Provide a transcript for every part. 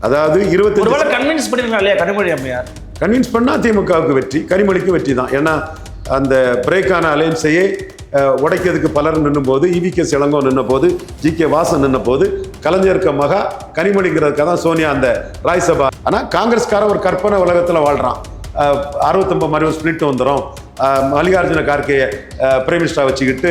அதாவது 25 கன்வின்ஸ் பண்ணிருக்காங்க இல்லையா கனிமொழி அம்மையார்? கன்வின்ஸ் பண்ணா திமுகவுக்கு வெற்றி, கனிமொழிக்கு வெற்றி தான். ஏன்னா அந்த பிரேக்கான அலையன்ஸையே உடைக்கிறதுக்கு பலர் நின்னும் போது, EVK இளங்கோ நின்ன போது, GK வாசன் நின்ன போது, கலைஞருக்கு மகா கனிமொழிங்கிறதுக்காக தான் சோனியா அந்த ராஜ்சபா. ஆனால் காங்கிரஸ்கார ஒரு கற்பனை உலகத்தில் வாழ்றான். 69 மாதிரி ஒரு ஸ்பிளிட் வந்துடும், மல்லிகார்ஜுன கார்கேயை பிரைம் மினிஸ்டராக வச்சுக்கிட்டு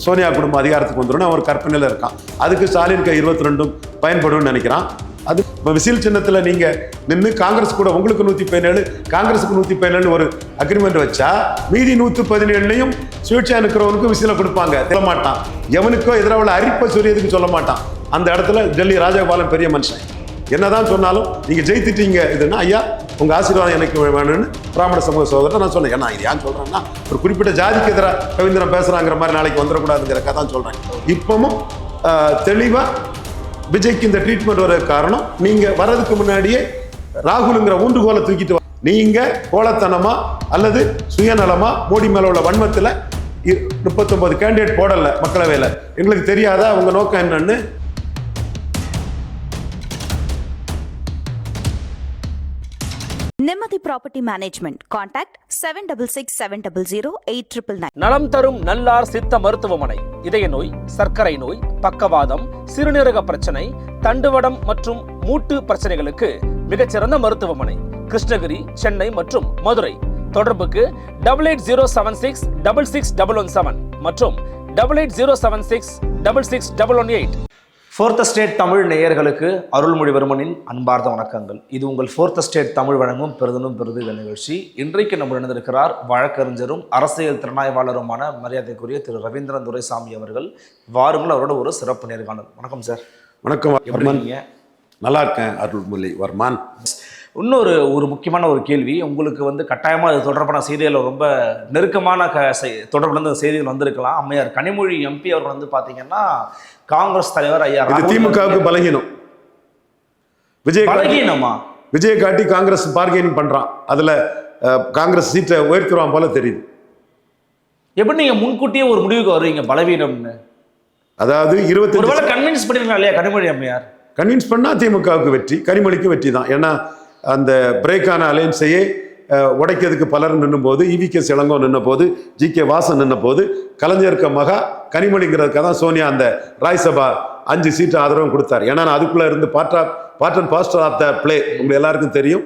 சோனியா குடும்பம் அதிகாரத்துக்கு வந்துடும் அவர் கற்பனையில் இருக்கான். அதுக்கு ஸ்டாலின் 22 பயன்படும் நினைக்கிறான். அது இப்போ விசில் சின்னத்தில் நீங்கள் நின்று காங்கிரஸ் கூட உங்களுக்கு 117 காங்கிரஸுக்கு 117 ஒரு அக்ரிமெண்ட் வச்சா மீதி 117லையும் சுயேட்சையா இருக்கிறவனுக்கு விசில கொடுப்பாங்க. சொல்ல மாட்டான், எவனுக்கோ எதிராக அரிப்பை சொல்லியதுக்கு சொல்ல மாட்டான். அந்த இடத்துல டெல்லி ராஜகோபாலன் பெரிய மனுஷன், என்னதான் சொன்னாலும் நீங்கள் ஜெயித்துட்டீங்க இதுன்னா ஐயா உங்கள் ஆசீர்வாதம் எனக்கு வேணும்னு பிராமண சமூக சகோதரர் நான் சொன்னேன். ஏன்னா இது ஏன் சொல்கிறேன்னா ஒரு குறிப்பிட்ட ஜாதிக்கு எதிராக கவிந்திரன் பேசுகிறாங்கிற மாதிரி நாளைக்கு வந்துடக்கூடாதுங்கிறக்காக தான் சொல்கிறேன். இப்பவும் தெளிவாக விஜய்க்கு இந்த ட்ரீட்மெண்ட் வர காரணம், நீங்கள் வர்றதுக்கு முன்னாடியே ராகுலுங்கிற ஊன்றுகோலை தூக்கிட்டு நீங்கள் கோலத்தனமா அல்லது சுயநலமா மோடி மேல உள்ள வன்மத்தில் 39 கேண்டிடேட் போடல மக்களவையில், எங்களுக்கு தெரியாத அவங்க நோக்கம் என்னன்னு. நிம்மதி ப்ராப்பர்ட்டி மேனேஜ்மெண்ட். கான்டாக்ட் 7667008999. நலம் தரும் நல்லார் சித்த மருத்துவமனை. இதய நோய், சர்க்கரை நோய், பக்கவாதம், சிறுநீரக பிரச்சனை, தண்டுவடம் மற்றும் மூட்டு பிரச்சனைகளுக்கு மிகச்சிறந்த மருத்துவமனை. கிருஷ்ணகிரி, சென்னை மற்றும் மதுரை. தொடர்புக்கு 8807666117 மற்றும் 8807666118. ஃபோர்த் ஸ்டேட் தமிழ் நேயர்களுக்கு அருள்மொழிவர்மனின் அன்பார்ந்த வணக்கங்கள். இது உங்கள் ஃபோர்த் ஸ்டேட் தமிழ் வழங்கும் பெருதனும் பெருது நிகழ்ச்சி. இன்றைக்கு நம்ம இணைந்திருக்கிறார் வழக்கறிஞரும் அரசியல் திறனாய்வாளருமான மரியாதைக்குரிய திரு ரவீந்திரன் துரைசாமி அவர்கள். வாருங்கள் அவரோட ஒரு சிறப்பு நேர்காணல். வணக்கம் சார். வணக்கம். நல்லா இருக்கேன் அருள்மொழி வர்மான். இன்னொரு முக்கியமான ஒரு கேள்வி உங்களுக்கு கட்டாயமாக அது தொடர்பான செய்திகள் ரொம்ப நெருக்கமான தொடர்புல செய்திகள் வந்திருக்கலாம். அம்மையார் கனிமொழி MP அவர் பார்த்தீங்கன்னா காங்கிரஸ் தலைவர் ஐயா திமுகவுக்கு பலகீனம். விஜய் காட்டி காங்கிரஸ் பார்கெனிங் பண்றான். அதுல காங்கிரஸ் சீட்டை உயர்த்துவான் போல தெரியுது. எப்படி நீங்க முன்கூட்டியே ஒரு முடிவுக்கு வருவீங்க பலவீனம்னு? அதாவது 25 கன்வின்ஸ் பண்ணிருக்காங்க இல்லையா கனிமொழி அம்மையார்? கன்வின்ஸ் பண்ணா திமுகவுக்கு வெற்றி, கனிமொழிக்கு வெற்றி தான். ஏன்னா அந்த பிரேக்கான அலையன்ஸையே உடைக்கிறதுக்கு பலர் நின்னும் போது, EVK இளங்கோ நின்ன போது, GK வாசன் நின்ன போது, கலைஞருக்கு மகா கனிமொழிங்கிறதுக்காக தான் சோனியா அந்த ராஜ்சபா 5 சீட்டு ஆதரவும் கொடுத்தார். ஏன்னா நான் அதுக்குள்ள இருந்து part and parcel of the play உங்களுக்கு எல்லாருக்கும் தெரியும்.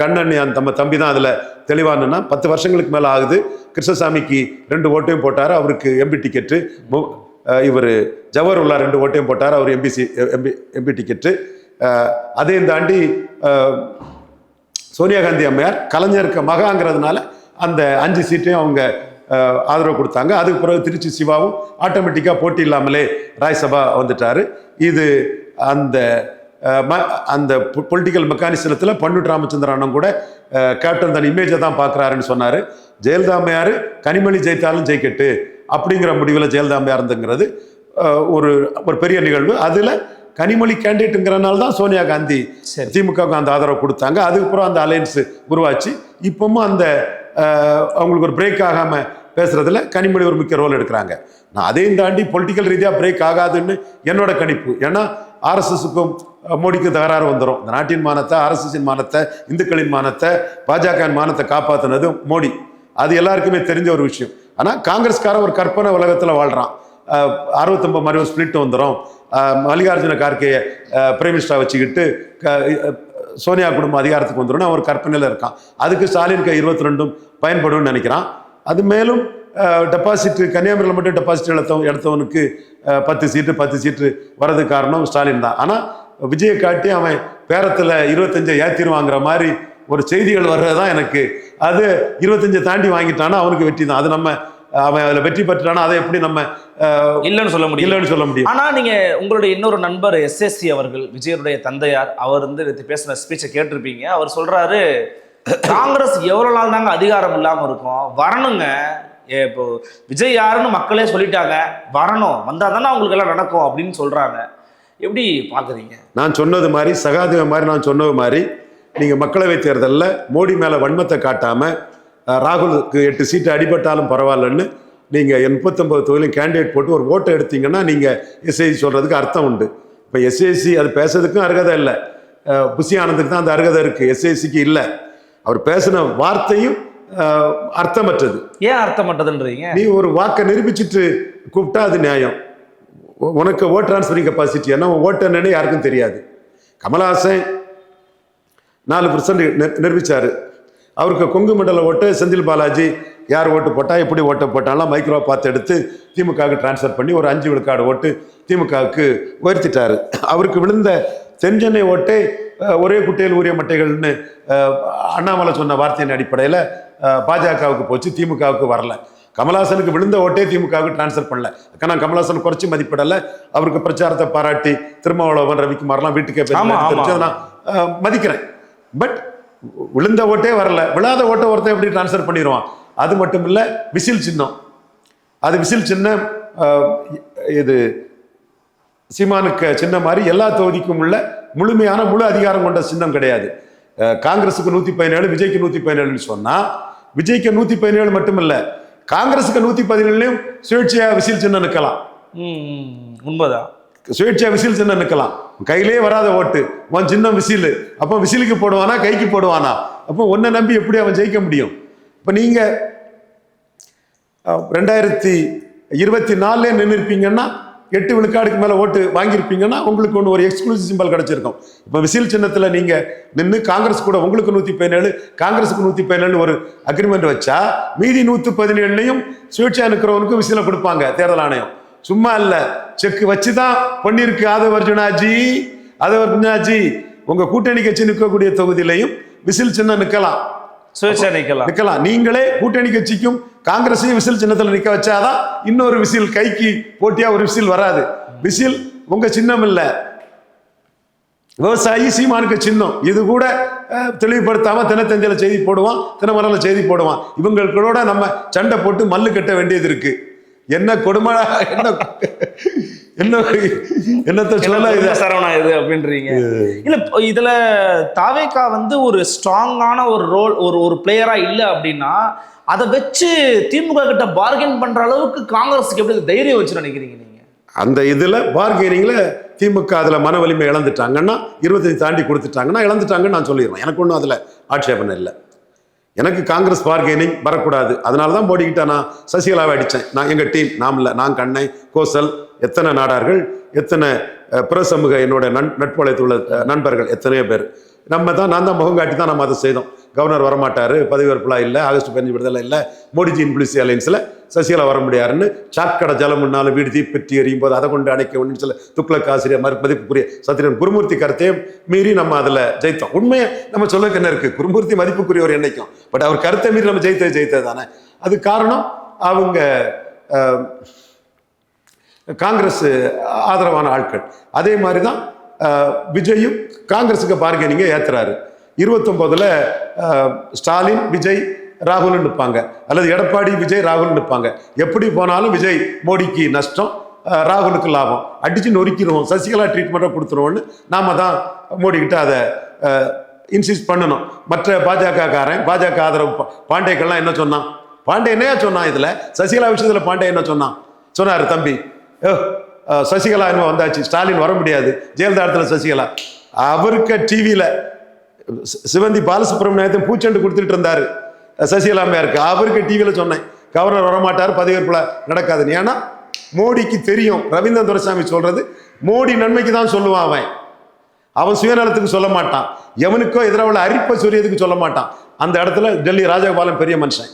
கண்ணன் நம்ம தம்பி தான் அதில் தெளிவானுன்னா 10 வருஷங்களுக்கு மேலே ஆகுது. கிருஷ்ணசாமிக்கு 2 ஓட்டையும் போட்டார், அவருக்கு MP டிக்கெட்டு. இவர் ஜவஹர்லா 2 ஓட்டையும் போட்டார், அவர் MP டிக்கெட்டு. அதையும் தாண்டி சோனியா காந்தி அம்மையார் கலைஞருக்கு மகாங்கிறதுனால அந்த 5 சீட்டையும் அவங்க ஆதரவு கொடுத்தாங்க. அதுக்கு பிறகு திருச்சி சிவாவும் ஆட்டோமேட்டிக்காக போட்டி இல்லாமலே ராஜ்சபா வந்துட்டார். இது அந்த பொலிட்டிக்கல் மெக்கானிசத்தில் பண்ருட்டி ராமச்சந்திரன் அண்ணன் கூட கேப்டன் தன் இமேஜை தான் பார்க்குறாருன்னு சொன்னார். ஜெயலலிதா அம்மையார் கனிமொழி ஜெயித்தாலும் ஜெயிக்கட்டு அப்படிங்கிற முடிவில் ஜெயலலிதா அம்மையார் இருந்துங்கிறது ஒரு பெரிய நிகழ்வு. அதில் கனிமொழி கேண்டிடேட்டுங்கிறனால தான் சோனியா காந்தி திமுகவுக்கு அந்த ஆதரவு கொடுத்தாங்க. அதுக்கப்புறம் அந்த அலையன்ஸ் உருவாச்சு. இப்பவும் அந்த அவங்களுக்கு ஒரு பிரேக் ஆகாமல் பேசுறதுல கனிமொழி ஒரு முக்கிய ரோல் எடுக்கிறாங்க. நான் அதையும் தாண்டி பொலிட்டிக்கல் ரீதியாக பிரேக் ஆகாதுன்னு என்னோட கணிப்பு. ஏன்னா RSSக்கும் மோடிக்கும் தகராறு வந்துடும். இந்த நாட்டின் மானத்தை, RSSின் மானத்தை, இந்துக்களின் மானத்தை, பாஜகவின் மானத்தை காப்பாற்றினது மோடி. அது எல்லாருக்குமே தெரிஞ்ச ஒரு விஷயம். ஆனால் காங்கிரஸ்கார ஒரு கற்பனை உலகத்தில் வாழ்றான். 69 மாதிரி ஒரு ஸ்பிளிட் வந்துடும், மல்லிகார்ஜுன கார்கேயை பிரைம் மினிஸ்டராக வச்சுக்கிட்டு சோனியா குடும்பம் அதிகாரத்துக்கு வந்துடும் அவர் கற்பனையில் இருக்கான். அதுக்கு ஸ்டாலின் 22 பயன்படும் நினைக்கிறான். அது மேலும் டெபாசிட் கன்னியாகுமரியில் மட்டும் டெபாசிட் எடுத்தவனுக்கு 10 சீட்டு வர்றதுக்கு காரணம் ஸ்டாலின் தான். ஆனால் விஜயை காட்டி அவன் பேரத்தில் 25 ஏற்றிடுவாங்கிற மாதிரி ஒரு செய்திகள் வர்றது தான் எனக்கு. அது 25 தாண்டி வாங்கிட்டானா அவனுக்கு வெற்றி தான். அது நம்ம அவன் அதில் வெற்றி பெற்றானா அதை எப்படி நம்ம இல்லைன்னு சொல்ல முடியும். ஆனால் நீங்கள் உங்களுடைய இன்னொரு நண்பர் SSC அவர்கள், விஜயனுடைய தந்தையார், அவர் பேசின ஸ்பீச்சை கேட்டிருப்பீங்க. அவர் சொல்றாரு காங்கிரஸ் எவ்வளோ நாள் தாங்க அதிகாரம் இல்லாமல் இருக்கும், வரணுங்க. இப்போ விஜய் யாருன்னு மக்களே சொல்லிட்டாங்க, வரணும், வந்தால் தானே அவங்களுக்கு எல்லாம் நடக்கும் அப்படின்னு சொல்றாங்க. எப்படி பார்க்குறீங்க? நான் சொன்னது மாதிரி சகாதேவ மாதிரி நான் சொன்னது மாதிரி நீங்கள் மக்களவை தேர்தலில் மோடி மேலே வன்மத்தை காட்டாமல் ராகுலுக்கு 8 சீட்டு அடிபட்டாலும் பரவாயில்லன்னு நீங்கள் 39 தொகுதியிலும் கேண்டிடேட் போட்டு ஒரு ஓட்டை எடுத்தீங்கன்னா நீங்கள் SSC சொல்கிறதுக்கு அர்த்தம் உண்டு. இப்போ எஸ்ஏசி அது பேசுறதுக்கும் அருகதை இல்லை, புஷி ஆனந்துக்கு தான் அந்த அருகதை இருக்கு, எஸ்ஏசிக்கு இல்லை. அவர் பேசின வார்த்தையும் அர்த்தமற்றது. ஏன் அர்த்தமற்றதுன்றீங்க? நீ ஒரு வாக்கை நிரூபிச்சுட்டு கூப்பிட்டா அது நியாயம். உனக்கு ஓட் டிரான்ஸ்ஃபரிங் கெப்பாசிட்டி என்ன, ஓட்டு என்னன்னு யாருக்கும் தெரியாது. கமலஹாசன் 4% நிரூபிச்சாரு. அவருக்கு கொங்கு மண்டல ஓட்டு செந்தில் பாலாஜி யார் ஓட்டு போட்டா எப்படி ஓட்டு போட்டாலும் மைக்ரோ பார்த்து எடுத்து திமுகவுக்கு டிரான்ஸ்ஃபர் பண்ணி ஒரு 5 விழுக்காடு ஓட்டு திமுகவுக்கு உயர்த்திட்டாரு. அவருக்கு விழுந்த தென்சென்னை ஓட்டை ஒரே குட்டையில் ஊரிய மட்டைகள்னு அண்ணாமலை சொன்ன வார்த்தையின் அடிப்படையில் பாஜகவுக்கு போச்சு, திமுகவுக்கு வரல. கமலஹாசனுக்கு விழுந்த ஓட்டே திமுகவுக்கு டிரான்ஸ்ஃபர் பண்ணல. நான் கமலஹாசன் குறைச்சி மதிப்பிடலை, அவருக்கு பிரச்சாரத்தை பாராட்டி திருமாவளவன் ரவிக்குமார்லாம் வீட்டுக்கே போய் நான் மதிக்கிறேன். பட் விழுந்த ஓட்டே வரல, விழாத ஓட்டை ஒருத்தன் எப்படி டிரான்ஸ்ஃபர் பண்ணிடுவான்? அது மட்டும் இல்லை, விசில் சின்னம், அது விசில் சின்னம் இது சீமானுக்கு சின்ன மாதிரி எல்லா தொகுதிக்கும் உள்ள முழுமையான முழு அதிகாரம் கொண்ட சின்னம் கிடையாது. காங்கிரஸுக்கு 117, விஜய்க்கு 117 சொன்னா விஜய்க்கு 117 மட்டும் இல்ல, காங்கிரஸுக்கு 117 சுயேட்சையா விசில் சின்னம் நிற்கலாம். உண்மைதான், சுயேட்சையா விசில் சின்னம் நிற்கலாம். கையிலே வராத ஓட்டு, உன் சின்னம் விசில். அப்போ விசிலுக்கு போடுவானா கைக்கு போடுவானா? அப்போ ஒன்னை நம்பி எப்படி அவன் ஜெயிக்க முடியும்? இப்போ நீங்க 2024 நின்று இருப்பீங்கன்னா 8 விழுக்காடுக்கு மேல ஓட்டு வாங்கியிருப்பீங்கன்னா உங்களுக்கு ஒன்று ஒரு எக்ஸ்க்ளூசிவ் சிம்பல் கிடைச்சிருக்கும். இப்போ விசில் சின்னத்தில் நீங்க நின்று காங்கிரஸ் கூட உங்களுக்கு 117, காங்கிரஸுக்கு 117 ஒரு அக்ரிமெண்ட் வச்சா மீதி 117 சுயேட்சையா நிற்கிறவனுக்கு விசில கொடுப்பாங்க தேர்தல் ஆணையம். சும்மா இல்ல, செக் வச்சுதான் பண்ணிருக்கு. ஆதவர்ஜுனாஜி உங்க கூட்டணி கட்சி நிற்கக்கூடிய தொகுதியிலையும் விசில் சின்னம் நிற்கலாம், சுயேட்சையா நிற்கலாம். நீங்களே கூட்டணி கட்சிக்கும் காங்கிரஸையும் விசில் சின்னத்தில் நிற்க வச்சாதான் இன்னொரு விசில், கைக்கு போட்டியா ஒரு விசில் வராது. விசில் உங்க சின்னம் இல்ல, விவசாயி சீமானுக்கு சின்னம். இது கூட தெளிவுபடுத்தாம தினத்தந்தியில செய்தி போடுவான், தினமரல செய்தி போடுவான். இவங்களோட நம்ம சண்டை போட்டு மல்லு கட்ட வேண்டியது இருக்கு. என்ன கொடுமை, என்னத்த சொல்ல சரவணா இது அப்படின்றீங்க. இல்ல இதுல தாவேகா ஒரு ஸ்ட்ராங்கான ஒரு ரோல், ஒரு பிளேயரா இல்ல அப்படின்னா அதை வச்சு திமுக கிட்ட பார்கெயின் பண்ற அளவுக்கு காங்கிரஸுக்கு எப்படி தைரியம் வச்சு நினைக்கிறீங்க நீங்க? அந்த இதுல பார்கெனிங்ல திமுக அதுல மன வலிமை இழந்துட்டாங்கன்னா 25 தாண்டி கொடுத்துட்டாங்கன்னா இழந்துட்டாங்கன்னு நான் சொல்லிடுவேன். எனக்கு ஒன்றும் அதுல ஆட்சேபனை இல்லை. எனக்கு காங்கிரஸ் பார்கெனிங் வரக்கூடாது. அதனால தான் மோடிக்கிட்ட நான் சசிகலாவை அடித்தேன். நான் எங்கள் டீம், நாம் இல்லை, நான், கண்ணை, கோசல், எத்தனை நாடார்கள், எத்தனை பிற சமூக என்னோட நட்புழைத்துள்ள நண்பர்கள் எத்தனையோ பேர், நான் தான் முகம் காட்டி தான் நம்ம அதை செய்தோம். கவர்னர் வரமாட்டார், பதவியேற்புலா இல்லை, ஆகஸ்ட் 15 விடுதலை இல்லை, மோடிஜி இன்பிளிசி அலைன்ஸில் சசிகலா வர முடியாருன்னு சாக்கடை ஜலம் முன்னாலும் வீடு தீப்பெட்டி எறியும் போது அதை கொண்டு அணைக்க ஒன்று சில துக்ளக் ஆசிரியர் மதிப்புக்குரிய சத்திரன் குருமூர்த்தி கருத்தையும் மீறி நம்ம அதில் ஜெயித்தோம். உண்மையை நம்ம சொல்ல என்ன இருக்கு, குருமூர்த்தி மதிப்புக்குரியவர் என்னைக்கும். பட் அவர் கருத்தை மீறி நம்ம ஜெயித்தது தானே. அது காரணம் அவங்க காங்கிரஸ் ஆதரவான ஆட்கள். அதே மாதிரி தான் விஜயும் காங்கிரஸுக்கு பார்கெனிங்கை ஏத்துறாரு. 29 ஸ்டாலின் விஜய் ராகுல் நிற்பாங்க, அல்லது எடப்பாடி விஜய் ராகுல் நிற்பாங்க. எப்படி போனாலும் விஜய் மோடிக்கு நஷ்டம், ராகுலுக்கு லாபம். அடிச்சு நொறுக்கிடுவோம், சசிகலா ட்ரீட்மெண்ட்டை கொடுத்துருவோம்னு நாம தான் மோடி கிட்ட அதை இன்சிஸ்ட் பண்ணணும். மற்ற பாஜக ஆதரவு பாண்டேக்கெல்லாம் என்ன சொன்னான்? பாண்டே என்னையா சொன்னான் இதுல? சசிகலா விஷயத்துல பாண்டே என்ன சொன்னாரு? தம்பி சசிகலா என்ன வந்தாச்சு, ஸ்டாலின் வர முடியாது, ஜெயலலிதா இடத்துல சசிகலா. அவருக்கு டிவியில சிவந்தி பாலசுப்ரமணியத்தையும் பூச்செண்டு கொடுத்துட்டு இருந்தாரு சசிகலாமையா இருக்கு. அவருக்கு டிவியில சொன்னேன், கவர்னர் வரமாட்டார், பதவியேற்புல நடக்காதுன்னு. ஏன்னா மோடிக்கு தெரியும், ரவீந்திரன் துரைசாமி சொல்றது மோடி நன்மைக்கு தான் சொல்லுவான். அவன் சுயநலத்துக்கு சொல்ல மாட்டான், எவனுக்கோ எதிராக அரிப்பை சொரியதுக்கு சொல்ல மாட்டான். அந்த இடத்துல டெல்லி ராஜகோபாலன் பெரிய மனுஷன்,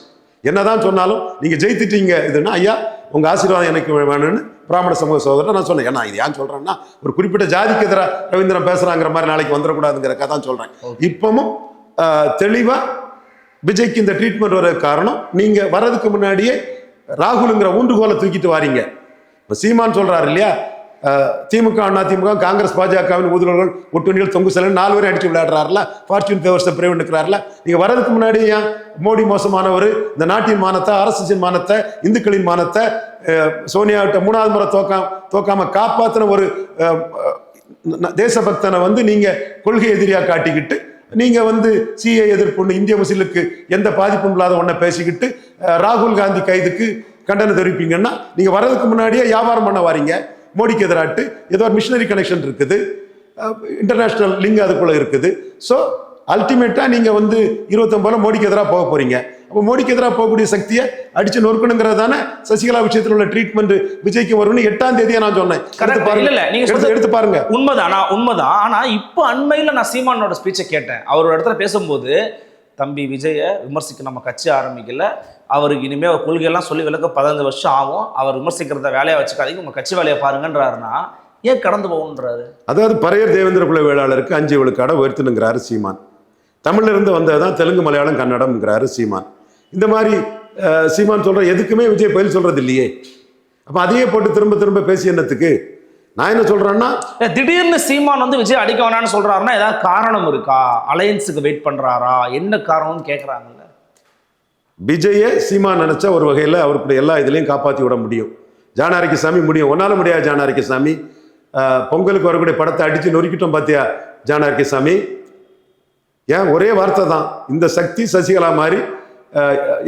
என்னதான் சொன்னாலும் நீங்க ஜெயித்துட்டீங்க இதுன்னா, ஐயா உங்க ஆசீர்வாதம் எனக்கு வேணும்னு பிராமண சமூக சகோதரர் நான் சொன்னேன். ஏன்னா இது ஏன் சொல்றேன்னா, ஒரு குறிப்பிட்ட ஜாதிக்கு எதிராக ரவீந்திரன் பேசுறாங்கிற மாதிரி நாளைக்கு வந்துடக்கூடாதுங்கிறக்கா தான் சொல்றேன். இப்பவும் தெளிவா விஜய்க்கு இந்த ட்ரீட்மெண்ட் வர காரணம், நீங்க வர்றதுக்கு முன்னாடியே ராகுலுங்கிற ஊன்றுகோலை தூக்கிட்டு வாரீங்க. இப்ப சீமான் சொல்றாரு இல்லையா, திமுக அண்ணா திமுக காங்கிரஸ் பாஜகவின் ஊதுவர்கள் ஒட்டுணிகள் தொங்கு செல்ல 4 பேரும் அடிச்சு விளையாடுறாருல, ஃபார்ச்சூன் ஃபேவர்ஸை பிரேவ் நிற்கிறாருல. நீங்க வர்றதுக்கு முன்னாடி ஏன் மோடி மோசமானவர், இந்த நாட்டின் மானத்தை, அரசின் மானத்தை, இந்துக்களின் மானத்தை, சோனியாவிட்ட 3வது முறை தோக்காம காப்பாத்தின ஒரு தேசபக்தனை நீங்க கொள்கை எதிரியா காட்டிக்கிட்டு, நீங்க சிஏ எதிர்ப்பு, இந்திய முஸ்லிமுக்கு எந்த பாதிப்பும் இல்லாத ஒன்றை பேசிக்கிட்டு ராகுல் காந்தி கைதுக்கு கண்டனம் தெரிவிப்பீங்கன்னா, நீங்க வர்றதுக்கு முன்னாடியே வியாபாரம் பண்ண வாரீங்க. மோடிக்கு எதிராட்டு ஏதோ ஒரு மிஷினரி கனெக்ஷன் இருக்குது, இன்டர்நேஷனல் லிங்க் அதுக்குள்ள இருக்குது. ஸோ அல்டிமேட்டா நீங்க வந்து 29 மோடிக்கு எதிராக போக போறீங்க. அப்போ மோடிக்கு எதிராக போகக்கூடிய சக்தியை அடிச்சு நொறுக்கணுங்கிறது தானே சசிகலா விஷயத்தில் உள்ள ட்ரீட்மெண்ட் விஜய்க்கு வரும்னு 8ஆம் தேதியை நான் சொன்னேன். எடுத்து பாருங்க. உண்மைதான். ஆனா இப்போ அண்மையில நான் சீமானோட ஸ்பீச்சை கேட்டேன். அவரோட இடத்துல பேசும்போது தம்பி விஜயை விமர்சிக்க நம்ம கட்சி ஆரம்பிக்கல, அவருக்கு இனிமேல் அவர் கொள்கையெல்லாம் சொல்லி விளக்க 15 வருஷம் ஆகும், அவர் விமர்சிக்கிறத வேலையை வச்சுக்காதீங்க, உங்க கட்சி வேலையை பாருங்கன்றாருன்னா ஏன் கடந்து போகணுன்றாரு? அதாவது பரையர் தேவேந்திர குல வேளாளருக்கு 5 விழுக்காட உயர்த்தணுங்கிறாரு சீமான். தமிழ்ல இருந்து வந்ததுதான் தெலுங்கு மலையாளம் கன்னடம்ங்கிறாரு சீமான். இந்த மாதிரி சீமான் சொல்ற எதுக்குமே விஜய் பதில் சொல்றது இல்லையே. அப்ப அதையே போட்டு திரும்ப திரும்ப பேசி என்னத்துக்கு? நான் என்ன சொல்றேன்னா, திடீர்னு சீமான் வந்து விஜய் அடிக்க வேணான்னு சொல்றாருன்னா ஏதாவது காரணம் இருக்கா? அலையன்ஸுக்கு வெயிட் பண்றாரா? என்ன காரணம்னு கேட்கறாங்கல்ல. விஜயை சீமான் நினைச்சா ஒரு வகையில் அவருக்கு எல்லா இதுலையும் காப்பாற்றி விட முடியும். ஜானாரிக்கு சாமி முடியும். ஒன்னால முடியாது ஜானாரிக்கு சாமி. பொங்கலுக்கு வரக்கூடிய படத்தை அடிச்சு நொறுக்கிட்டோம் பார்த்தியா ஜானாரிக்கு சாமி. ஏன் ஒரே வார்த்தை தான். இந்த சக்தி சசிகலா மாதிரி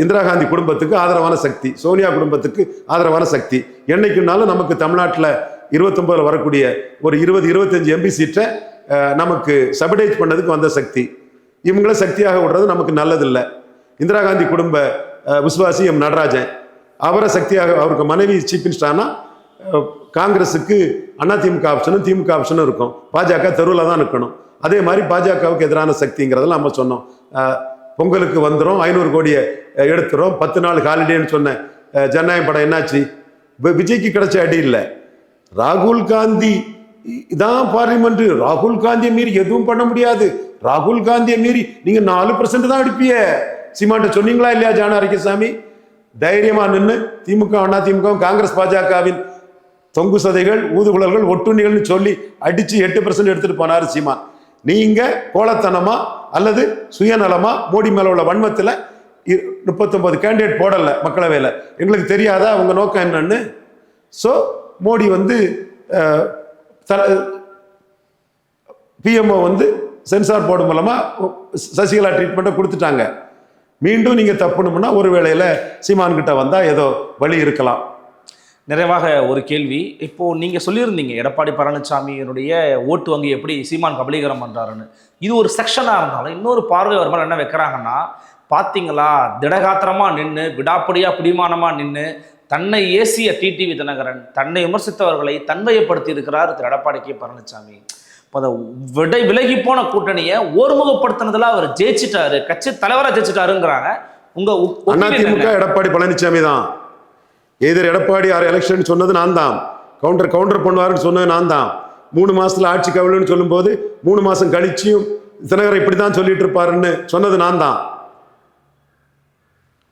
இந்திரா காந்தி குடும்பத்துக்கு ஆதரவான சக்தி, சோனியா குடும்பத்துக்கு ஆதரவான சக்தி. என்னைக்குனாலும் நமக்கு தமிழ்நாட்டில் 29 வரக்கூடிய ஒரு 20-25 எம்பி சீட்டை நமக்கு சபடைஸ் பண்ணதுக்கு வந்த சக்தி. இவங்கள சக்தியாக விடுறது நமக்கு நல்லதில்லை. இந்திரா காந்தி குடும்ப விசுவாசி எம் நடராஜன், அவரை சக்தியாக, அவருக்கு மனைவி சீஃப் மினிஸ்டர்னா காங்கிரஸுக்கு அதிமுக ஆப்ஷனும் திமுக ஆப்ஷனும் இருக்கும். பாஜக தெருவில் தான் இருக்கணும். அதே மாதிரி பாஜகவுக்கு எதிரான சக்திங்கிறதெல்லாம் நம்ம சொன்னோம். பொங்கலுக்கு வந்துடும், 500 கோடியை எடுத்துரும், 10 நாள் ஹாலிடேன்னு சொன்ன ஜனநாயக படம் என்னாச்சு? விஜய்க்கு கிடைச்ச அடி இல்லை. ராகுல் காந்தி இதான் பார்லிமெண்ட். ராகுல் காந்தியை மீறி எதுவும் பண்ண முடியாது. ராகுல் காந்தியை மீறி நீங்க 4% தான் அடிப்பிய. சீமான்ட்ட சொன்னீங்களா இல்லையா ஜான அரிக்கசாமி? தைரியமா நின்று திமுக அதிமுக காங்கிரஸ் பாஜகவின் தொங்கு சதைகள் ஊதுகுழல்கள் ஒட்டுண்ணிகள்னு சொல்லி அடிச்சு 8% எடுத்துட்டு போனாரு சீமான். நீங்க கோலத்தனமா அல்லது சுயநலமா மோடி மேல உள்ள வன்மத்துல 39 கேண்டிடேட் போடல மக்களவையில். எங்களுக்கு தெரியாதா அவங்க நோக்கம் என்னன்னு? ஸோ மோடி வந்து பிஎம்ஓ வந்து சென்சார் போர்டு மூலமா சசிகலா ட்ரீட்மெண்ட்டை கொடுத்துட்டாங்க. மீண்டும் நீங்க தப்புணும்னா ஒரு வேளையில சீமான் கிட்ட வந்தா ஏதோ வழி இருக்கலாம். நிறைவாக ஒரு கேள்வி. இப்போ நீங்க சொல்லியிருந்தீங்க எடப்பாடி பழனிசாமியினுடைய ஓட்டு வங்கி எப்படி சீமான் கபலீகரம் பண்றாருன்னு. இது ஒரு செக்ஷனா இருந்தாலும் இன்னொரு பார்வை வருமானம் என்ன வைக்கிறாங்கன்னா, பாத்தீங்களா திடகாத்திரமா நின்று விடாப்படியா பிடிமானமா நின்று தன்னை ஏசிய டிடிவி தினகரன், தன்னை விமர்சித்தவர்களை தன்மையப்படுத்தி இருக்கிறார் திரு எடப்பாடி கே பழனிசாமி. விலகி போன கூட்டணியை ஒருமுகப்படுத்தினதுல அவர் ஜெயிச்சிட்டாரு, கட்சி தலைவரா ஜெயிச்சிட்டாருங்கிறாங்க. உங்க அதிமுக எடப்பாடி பழனிசாமி தான். எதிர் எடப்பாடி எலெக்ஷன் சொன்னது நான் தான். கவுண்டர் பண்ணுவாருன்னு சொன்னது நான் தான். 3 மாசத்துல ஆட்சி கவிழ்னு சொல்லும் போது 3 மாசம் கழிச்சியும் தினகரன் இப்படிதான் சொல்லிட்டு இருப்பாருன்னு சொன்னது நான் தான்.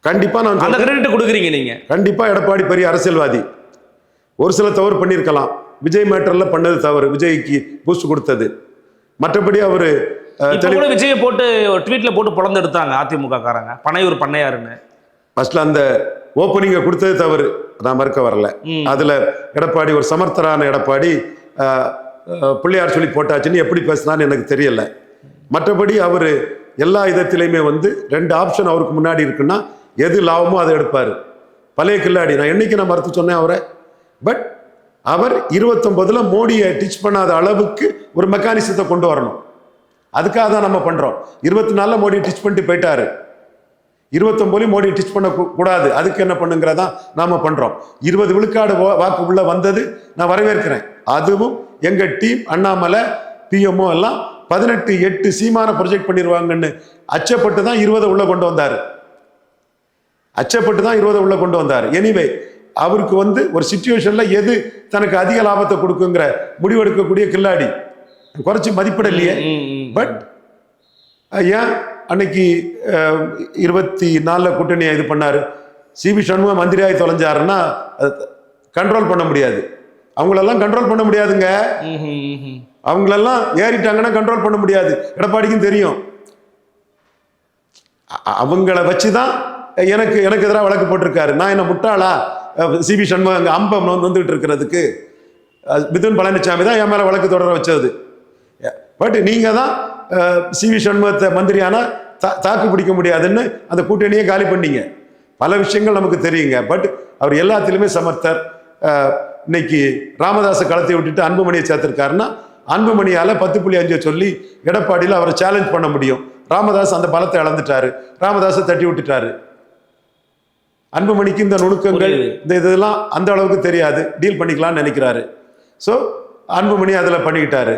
கண்டிப்பா நான் அந்த கிரெடிட் கொடுக்குறீங்க நீங்க. கண்டிப்பா எடப்பாடி பெரிய அரசியல்வாதி. ஒரு சில தவறு பண்ணியிருக்கலாம். விஜய் மேட்டர்ல பண்ணது தவறு, விஜய்க்கு பூஸ்ட் கொடுத்தது. மற்றபடி அவரு விஜயை போட்டு ட்வீட்ல போட்டு பொழந்து எடுத்தாங்க அதிமுக காரங்க, பனையூர் பண்ணையாருன்னு. ஃபர்ஸ்ட்ல அந்த ஓப்பனிங்க கொடுத்தது தவறு, நான் மறுக்க வரல. அதுல எடப்பாடி ஒரு சமர்த்தரான எடப்பாடி பிள்ளையார் சொல்லி போட்டாச்சுன்னு எப்படி பேசினான்னு எனக்கு தெரியல. மற்றபடி அவரு எல்லா விதத்திலையுமே வந்து 2 ஆப்ஷன் அவருக்கு முன்னாடி இருக்குன்னா எது லாபமோ அதை எடுப்பாரு. பழைய கில்லாடி. நான் என்னைக்கு நான் மறுத்து சொன்னேன் அவரை. பட் அவர் 29ல் மோடியை டீச் பண்ணாத அளவுக்கு ஒரு மெக்கானிசத்தை கொண்டு வரணும். அதுக்காக தான் நம்ம பண்றோம். 24ல் மோடி டீச் பண்ணிட்டு போயிட்டாரு. 29 மோடி டீச் பண்ண கூடாது. அதுக்கு என்ன பண்ணுங்கிறதா நாம பண்றோம். 20 விழுக்காடு வாக்கு உள்ள வந்தது நான் வரவேற்கிறேன். அதுவும் எங்க டீம் அண்ணாமலை பிஎம்ஓ எல்லாம் 18-8 சீமான ப்ரொஜெக்ட் பண்ணிடுவாங்கன்னு அச்சப்பட்டு தான் 20 உள்ள கொண்டு வந்தாரு. உள்ள கொண்டு வந்தாரு. எனிவே அவருக்கு வந்து ஒரு சிச்சுவேஷன்ல எது தனக்கு அதிக லாபத்தை கொடுக்குங்கிற முடிவெடுக்கக்கூடிய கில்லாடி. குறைச்சி மதிப்பிடலையே. பட் ஏன் அன்னைக்கு 24 கூட்டணியை இது பண்ணாரு? சிபி சண்முகம் மந்திரியாகி தொலைஞ்சாருன்னா கண்ட்ரோல் பண்ண முடியாது. அவங்களெல்லாம் கண்ட்ரோல் பண்ண முடியாதுங்க. அவங்களெல்லாம் ஏறிட்டாங்கன்னா கண்ட்ரோல் பண்ண முடியாது. எடப்பாடிக்கும் தெரியும். அவங்கள வச்சுதான் எனக்கு எதிராக வழக்கு போட்டிருக்காரு. நான் என்ன முட்டாளா? சிபி சண்முகம் அங்கே அம்பம் வந்துகிட்டு இருக்கிறதுக்கு மிதுன் பழனிசாமி தான் என் மேலே வழக்கு தொடர வச்சது. பட் நீங்க தான் சிவி சண்முகத்தை மந்திரியானா தாக்கு பிடிக்க முடியாதுன்னு அந்த கூட்டணியை காலி பண்ணீங்க. பல விஷயங்கள் நமக்கு தெரியுங்க. பட் அவர் எல்லாத்திலுமே சமர்த்தர். இன்னைக்கு ராமதாஸை களத்தை விட்டுட்டு அன்புமணியை சேர்த்திருக்காருன்னா அன்புமணியால 10.5 சொல்லி எடப்பாடியில் அவரை சேலஞ்ச் பண்ண முடியும். ராமதாஸ் அந்த பலத்தை இழந்துட்டாரு, ராமதாஸை தட்டி விட்டுட்டாரு. அன்புமணிக்கு இந்த நுணுக்கங்கள் இந்த இதெல்லாம் அந்த அளவுக்கு தெரியாது, டீல் பண்ணிக்கலாம்னு நினைக்கிறாரு. ஸோ அன்புமணி அதில் பண்ணிக்கிட்டாரு.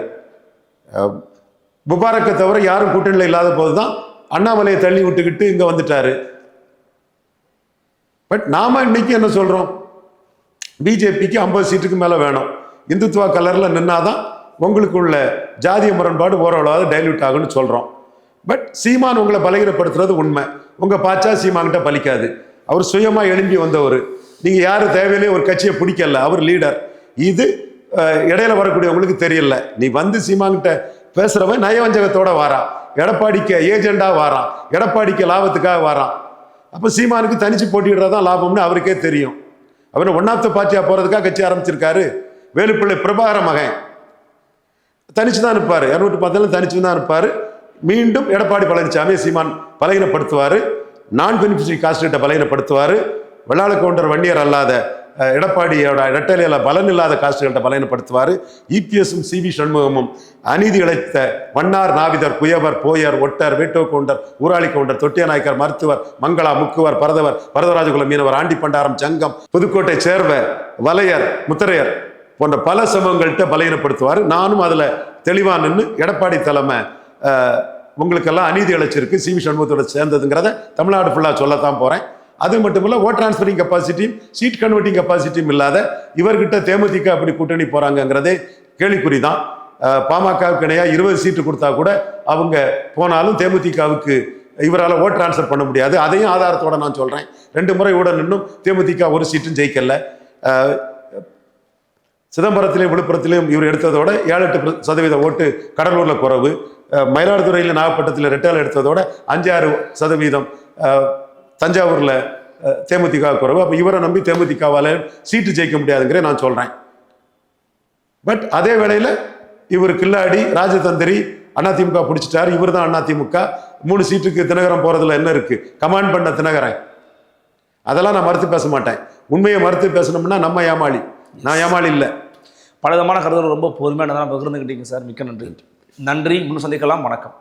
முபாரக்கை தவிர யாரும் கூட்டணியில் இல்லாத போது தான் அண்ணாமலையை தள்ளி விட்டுக்கிட்டு இங்கே வந்துட்டாரு. பட் நாம இன்னைக்கு என்ன சொல்றோம், பிஜேபிக்கு 50 சீட்டுக்கு மேலே வேணும், இந்துத்துவா கலரில் நின்னாதான் உங்களுக்கு உள்ள ஜாதிய முரண்பாடு ஓரளவு டைல்யூட் ஆகுன்னு சொல்கிறோம். பட் சீமான் உங்களை பலகீனப்படுத்துறது உண்மை. உங்கள் பாச்சா சீமான்கிட்ட பலிக்காது. அவர் சுயமாக எழும்பி வந்தவர். நீங்கள் யாரும் தேவையிலே ஒரு கட்சியை பிடிக்கல, அவர் லீடர். இது இடையில வரக்கூடியவங்களுக்கு தெரியல. நீ வந்து சீமான்கிட்ட பேசுகிறவன் நயவஞ்சகத்தோட வாரான், எடப்பாடிக்கு ஏஜெண்டா வாரான், எடப்பாடிக்கு லாபத்துக்காக வாரான். அப்போ சீமானுக்கு தனிச்சு போட்டிடுறதான் லாபம்னு அவருக்கே தெரியும். அவர் ஒன்னாப்த பார்ட்டியாக போகிறதுக்காக கட்சி ஆரம்பிச்சிருக்காரு. வேலுப்பிள்ளை பிரபாகர மகன் தனிச்சு தான் இருப்பார், 210 தனிச்சு தான் இருப்பார். மீண்டும் எடப்பாடி பழனிசாமி சீமான் பலகீனப்படுத்துவார், நான் பெனிஃபிஷரி காஸ்ட்கிட்ட பலகீனப்படுத்துவார். வெள்ளாள கவுண்டர் வன்னியர் அல்லாத எடப்பாடியோட இரட்டையில பலன் இல்லாத காஸ்ட்கிட்ட பலகீனப்படுத்துவார். இபிஎஸும் சிவி சண்முகமும் அநீதி இழைத்த Mannar நாவிதர் குயவர் Boer ஒட்டர் வேட்டோ counter Urali counter தொட்டிய நாயக்கர் மருத்துவர் மங்களா முக்குவர் பரதவர் பரதராஜகுல மீனவர் ஆண்டி பண்டாரம் சங்கம் புதுக்கோட்டை சேர்வ வலையர் முத்தரையர் போன்ற பல சமூகங்கள்கிட்ட பலகீனப்படுத்துவார். நானும் அதில் தெளிவாக நின்று எடப்பாடி தலைமை உங்களுக்கெல்லாம் அநீதி இழைச்சிருக்கு, சிவி சண்முகத்தோட சேர்ந்ததுங்கிறத தமிழ்நாடு ஃபுல்லாக சொல்லத்தான் போகிறேன். அது மட்டும் இல்லை, ஓட் டிரான்ஸ்ஃபரிங் கெப்பாசிட்டியும் சீட் கன்வெர்ட்டிங் கெப்பாசிட்டியும் இல்லாத இவர்கிட்ட தேமுதிக அப்படி கூட்டணி போகிறாங்கங்கிறதே கேள்விக்குறி தான். பாமகவுக்கு இணையாக 20 சீட்டு கொடுத்தா கூட அவங்க போனாலும் தேமுதிகவுக்கு இவரால் ஓட் டிரான்ஸ்ஃபர் பண்ண முடியாது. அதையும் ஆதாரத்தோட நான் சொல்கிறேன். 2 முறை கூட நின்றும் தேமுதிக ஒரு சீட்டும் ஜெயிக்கல. சிதம்பரத்திலையும் விழுப்புரத்திலையும் இவர் எடுத்ததோட 7-8% ஓட்டு கடலூரில் குறைவு. மயிலாடுதுறையில் நாகப்பட்டினத்தில் ரெட்டால் எடுத்ததோட 5-6% தஞ்சாவூரில் தேமுதிக குறைவு. அப்போ இவரை நம்பி தேமுதிகவால் சீட்டு ஜெயிக்க முடியாதுங்கிற நான் சொல்கிறேன். பட் அதே வேளையில் இவர் கில்லாடி ராஜதந்திரி அதிமுக பிடிச்சிட்டார். இவர் தான் அதிமுக 3 சீட்டுக்கு தினகரன் போகிறதுல என்ன இருக்குது, கமாண்ட் பண்ண தினகரன். அதெல்லாம் நான் மறுத்து பேச மாட்டேன். உண்மையை மறுத்து பேசணும்னா நம்ம ஏமாளி, நான் ஏமாளி இல்லை. பலவிதமான கருத்துகள் ரொம்ப பொறுமையானதான் பகிர்ந்துக்கிட்டீங்க சார். மிக்க நன்றி. நன்றி. முன் சந்திக்கலாம். வணக்கம்.